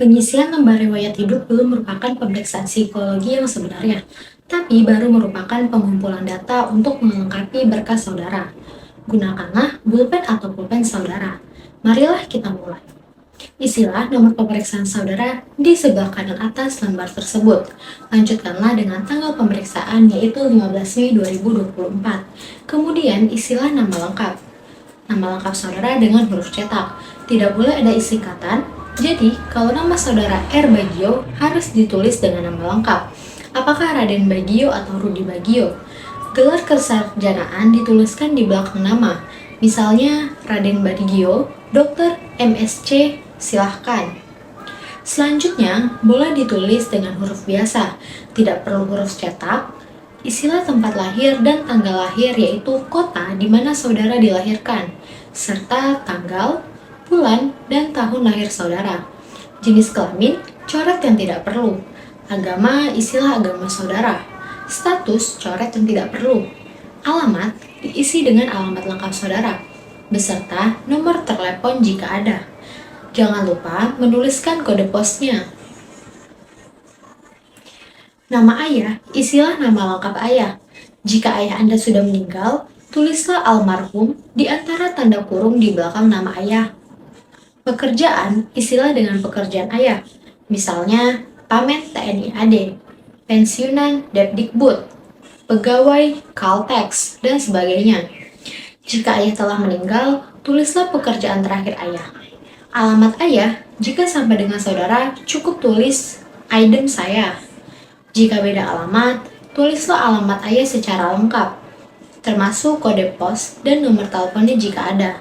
Pengisian lembar riwayat hidup belum merupakan pemeriksaan psikologi yang sebenarnya, tapi baru merupakan pengumpulan data untuk melengkapi berkas saudara. Gunakanlah pulpen atau pulpen saudara. Marilah kita mulai. Isilah nomor pemeriksaan saudara di sebelah kanan atas lembar tersebut. Lanjutkanlah dengan tanggal pemeriksaan yaitu 15 Mei 2024. Kemudian isilah nama lengkap. Nama lengkap saudara dengan huruf cetak. Tidak boleh ada singkatan. Jadi, kalau nama saudara R. Bagio harus ditulis dengan nama lengkap. Apakah Raden Bagio atau Rudi Bagio? Gelar kesarjanaan dituliskan di belakang nama. Misalnya Raden Bagio, Dr. MSc, silahkan. Selanjutnya, boleh ditulis dengan huruf biasa, tidak perlu huruf cetak. Isilah tempat lahir dan tanggal lahir yaitu kota di mana saudara dilahirkan, serta tanggal, bulan, dan tahun lahir saudara. Jenis kelamin, coret yang tidak perlu. Agama, isilah agama saudara. Status, coret yang tidak perlu. Alamat, diisi dengan alamat lengkap saudara, beserta nomor telepon jika ada. Jangan lupa menuliskan kode posnya. Nama ayah, isilah nama lengkap ayah. Jika ayah Anda sudah meninggal, tulislah almarhum di antara tanda kurung di belakang nama ayah. Pekerjaan, isilah dengan pekerjaan ayah. Misalnya, Pamen TNI AD, pensiunan Depdikbud, pegawai Caltex, dan sebagainya. Jika ayah telah meninggal, tulislah pekerjaan terakhir ayah. Alamat ayah, jika sampai dengan saudara, cukup tulis item saya. Jika beda alamat, tulislah alamat ayah secara lengkap, termasuk kode pos dan nomor teleponnya jika ada.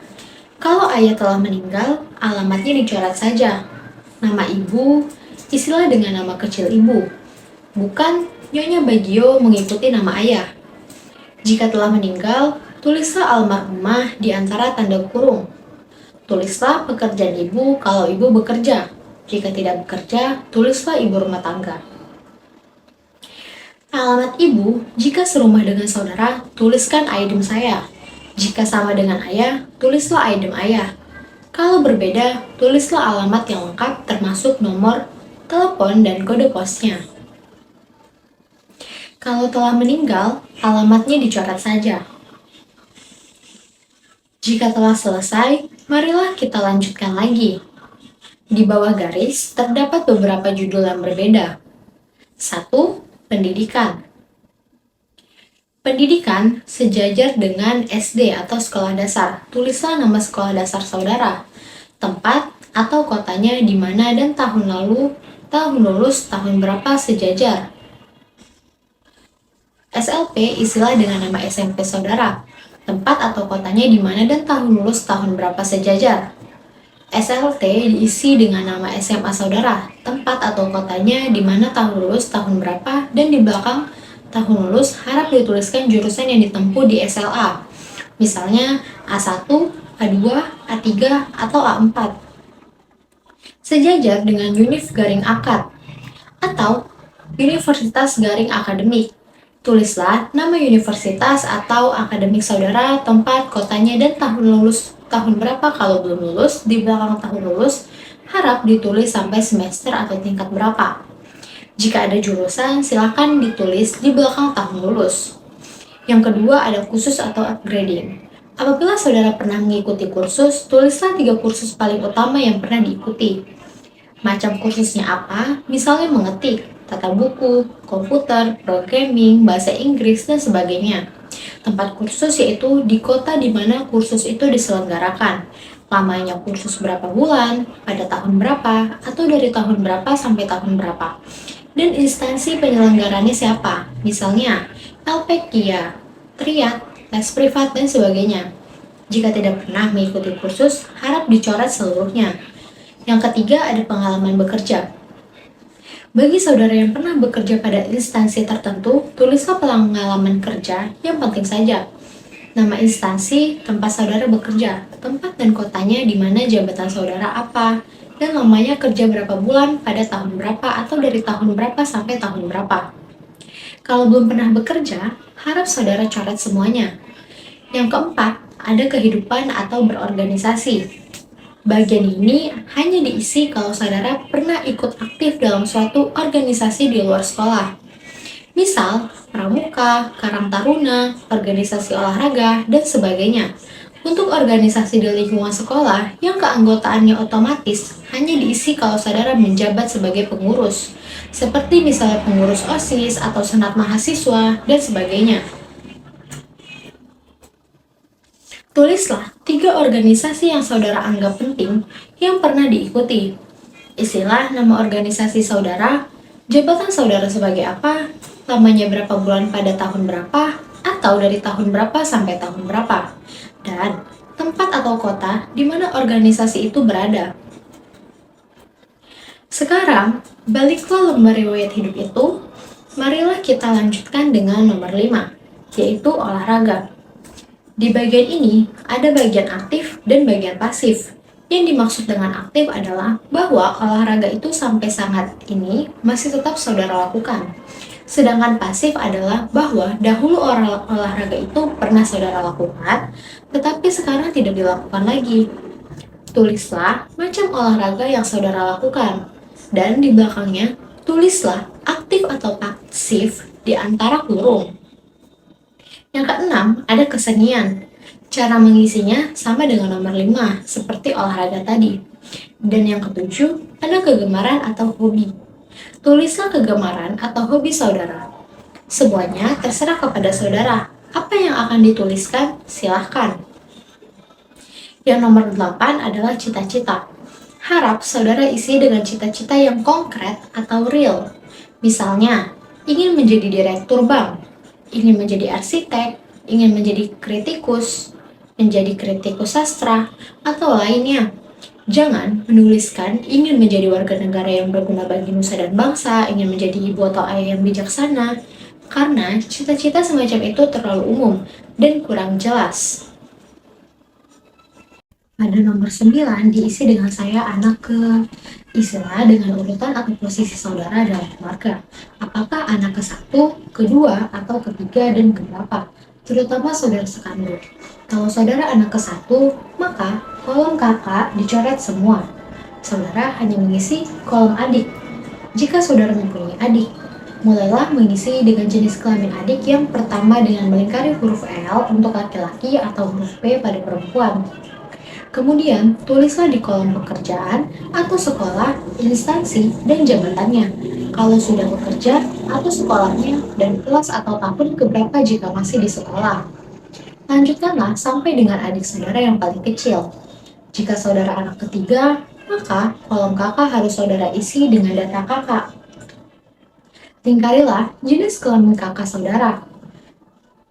Kalau ayah telah meninggal, alamatnya dicoret saja. Nama ibu, isilah dengan nama kecil ibu. Bukan Nyonya Bagio mengikuti nama ayah. Jika telah meninggal, tulislah almarhumah di antara tanda kurung. Tulislah pekerjaan ibu kalau ibu bekerja. Jika tidak bekerja, tulislah ibu rumah tangga. Alamat ibu, jika serumah dengan saudara, tuliskan item saya. Jika sama dengan ayah, tulislah item ayah. Kalau berbeda, tulislah alamat yang lengkap termasuk nomor telepon dan kode posnya. Kalau telah meninggal, alamatnya dicoret saja. Jika telah selesai, marilah kita lanjutkan lagi. Di bawah garis terdapat beberapa judul yang berbeda. 1. Pendidikan. Pendidikan sejajar dengan SD atau sekolah dasar. Tulislah nama sekolah dasar saudara, tempat atau kotanya di mana dan tahun lulus tahun berapa sejajar. SLP isilah dengan nama SMP saudara, tempat atau kotanya di mana dan tahun lulus tahun berapa sejajar. SLT diisi dengan nama SMA saudara, tempat atau kotanya di mana tahun lulus tahun berapa dan di belakang tahun lulus harap dituliskan jurusan yang ditempuh di SLA. Misalnya A1, A2, A3, atau A4. Sejajar dengan Univ Garing Akad atau Universitas Garing Akademik. Tulislah nama universitas atau akademik saudara, tempat, kotanya, dan tahun lulus tahun berapa kalau belum lulus. Di belakang tahun lulus, harap ditulis sampai semester atau tingkat berapa. Jika ada jurusan, silakan ditulis di belakang tahun lulus. Yang kedua ada khusus atau upgrading. Apabila saudara pernah mengikuti kursus, tulislah 3 kursus paling utama yang pernah diikuti. Macam kursusnya apa? Misalnya mengetik, tata buku, komputer, programming, bahasa Inggris, dan sebagainya. Tempat kursus yaitu di kota di mana kursus itu diselenggarakan. Lamanya kursus berapa bulan, pada tahun berapa, atau dari tahun berapa sampai tahun berapa. Dan instansi penyelenggaranya siapa? Misalnya LPKIA, Triad, les privat, dan sebagainya. Jika tidak pernah mengikuti kursus, harap dicoret seluruhnya. Yang ketiga ada pengalaman bekerja. Bagi saudara yang pernah bekerja pada instansi tertentu, tulislah pengalaman kerja yang penting saja. Nama instansi, tempat saudara bekerja, tempat dan kotanya di mana jabatan saudara apa, dan lamanya kerja berapa bulan pada tahun berapa atau dari tahun berapa sampai tahun berapa. Kalau belum pernah bekerja, harap saudara coret semuanya. Yang keempat, ada kehidupan atau berorganisasi. Bagian ini hanya diisi kalau saudara pernah ikut aktif dalam suatu organisasi di luar sekolah. Misal, pramuka, karang taruna, organisasi olahraga, dan sebagainya. Untuk organisasi di lingkungan sekolah yang keanggotaannya otomatis hanya diisi kalau saudara menjabat sebagai pengurus, seperti misalnya pengurus OSIS atau senat mahasiswa, dan sebagainya. Tulislah 3 organisasi yang saudara anggap penting yang pernah diikuti. Isilah nama organisasi saudara, jabatan saudara sebagai apa, lamanya berapa bulan pada tahun berapa, atau dari tahun berapa sampai tahun berapa, dan tempat atau kota di mana organisasi itu berada. Sekarang, baliklah lembar riwayat hidup itu, marilah kita lanjutkan dengan nomor 5, yaitu olahraga. Di bagian ini, ada bagian aktif dan bagian pasif. Yang dimaksud dengan aktif adalah bahwa olahraga itu sampai saat ini masih tetap saudara lakukan. Sedangkan pasif adalah bahwa dahulu olahraga itu pernah saudara lakukan, tetapi sekarang tidak dilakukan lagi. Tulislah macam olahraga yang saudara lakukan. Dan di belakangnya, tulislah aktif atau pasif di antara kurung. Yang keenam, ada kesenian. Cara mengisinya sama dengan nomor 5, seperti olahraga tadi. Dan yang ketujuh, ada kegemaran atau hobi. Tulislah kegemaran atau hobi saudara. Semuanya terserah kepada saudara. Apa yang akan dituliskan, silahkan. Yang nomor 8 adalah cita-cita. Harap saudara isi dengan cita-cita yang konkret atau real. Misalnya, ingin menjadi direktur bank, ingin menjadi arsitek, ingin menjadi kritikus, menjadi kritikus sastra, atau lainnya. Jangan menuliskan ingin menjadi warga negara yang berguna bagi nusa dan bangsa, ingin menjadi ibu atau ayah yang bijaksana, karena cita-cita semacam itu terlalu umum dan kurang jelas. Pada nomor 9 diisi dengan saya anak ke. Isilah dengan urutan atau posisi saudara dalam keluarga. Apakah anak ke-1, kedua, atau ketiga, dan keberapa? Terutama saudara sekandung. Kalau saudara anak ke-1, maka kolom kakak dicoret semua. Saudara hanya mengisi kolom adik. Jika saudara mempunyai adik, mulailah mengisi dengan jenis kelamin adik yang pertama dengan melingkari huruf L untuk laki-laki atau huruf P pada perempuan. Kemudian, tulislah di kolom pekerjaan atau sekolah, instansi, dan jabatannya. Kalau sudah bekerja, atau sekolahnya, dan kelas atau tahun keberapa jika masih di sekolah. Lanjutkanlah sampai dengan adik saudara yang paling kecil. Jika saudara anak ketiga, maka kolom kakak harus saudara isi dengan data kakak. Lingkarilah jenis kelamin kakak saudara.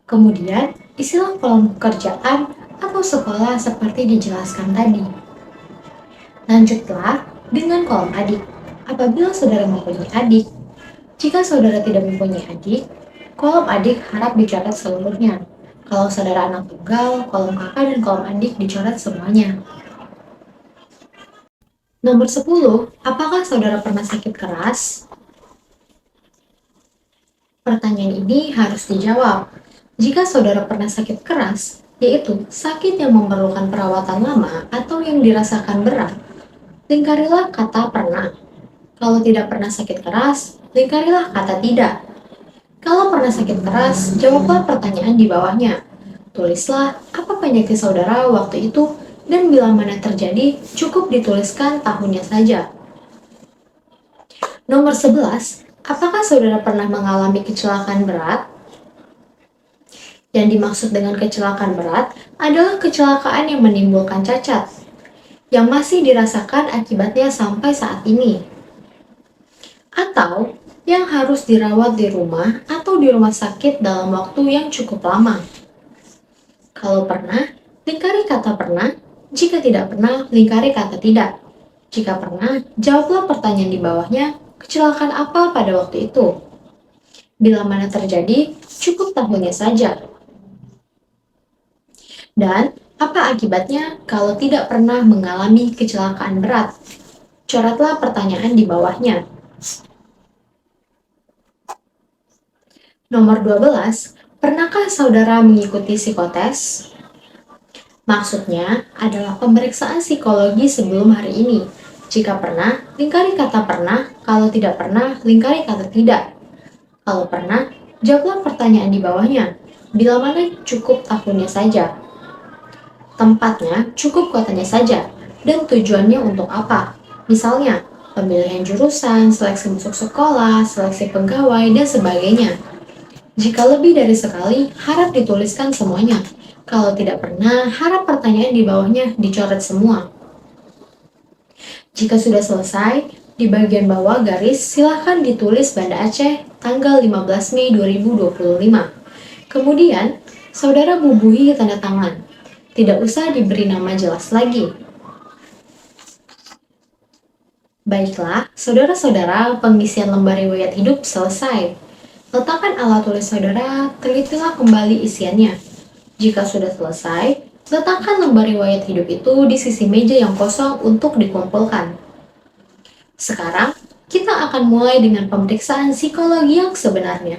Kemudian, isilah kolom pekerjaan atau sekolah seperti dijelaskan tadi. Lanjutlah dengan kolom adik. Apabila saudara mempunyai adik, jika saudara tidak mempunyai adik, kolom adik harap dicoret seluruhnya. Kalau saudara anak tunggal, kolom kakak dan kolom adik dicoret semuanya. Nomor 10, apakah saudara pernah sakit keras? Pertanyaan ini harus dijawab. Jika saudara pernah sakit keras, yaitu sakit yang memerlukan perawatan lama atau yang dirasakan berat, lingkarilah kata pernah. Kalau tidak pernah sakit keras, lingkarilah kata tidak. Kalau pernah sakit keras, jawablah pertanyaan di bawahnya. Tulislah apa penyakit saudara waktu itu dan bila mana terjadi, cukup dituliskan tahunnya saja. Nomor 11, apakah saudara pernah mengalami kecelakaan berat? Yang dimaksud dengan kecelakaan berat adalah kecelakaan yang menimbulkan cacat, yang masih dirasakan akibatnya sampai saat ini. Atau yang harus dirawat di rumah atau di rumah sakit dalam waktu yang cukup lama. Kalau pernah, lingkari kata pernah. Jika tidak pernah, lingkari kata tidak. Jika pernah, jawablah pertanyaan di bawahnya, kecelakaan apa pada waktu itu? Bila mana terjadi, cukup tahunnya saja. Dan apa akibatnya kalau tidak pernah mengalami kecelakaan berat? Coretlah pertanyaan di bawahnya. Nomor 12, pernahkah saudara mengikuti psikotes? Maksudnya adalah pemeriksaan psikologi sebelum hari ini. Jika pernah, lingkari kata pernah. Kalau tidak pernah, lingkari kata tidak. Kalau pernah, jawablah pertanyaan di bawahnya. Bila mana cukup tahunnya saja. Tempatnya cukup kotanya saja. Dan tujuannya untuk apa? Misalnya, pemilihan jurusan, seleksi masuk sekolah, seleksi pegawai, dan sebagainya. Jika lebih dari sekali, harap dituliskan semuanya. Kalau tidak pernah, harap pertanyaan di bawahnya dicoret semua. Jika sudah selesai, di bagian bawah garis silakan ditulis Banda Aceh tanggal 15 Mei 2025. Kemudian, saudara bubuhi tanda tangan. Tidak usah diberi nama jelas lagi. Baiklah, saudara-saudara, pengisian lembar riwayat hidup selesai. Letakkan alat tulis saudara, telitilah kembali isiannya. Jika sudah selesai, letakkan lembar riwayat hidup itu di sisi meja yang kosong untuk dikumpulkan. Sekarang, kita akan mulai dengan pemeriksaan psikologi yang sebenarnya.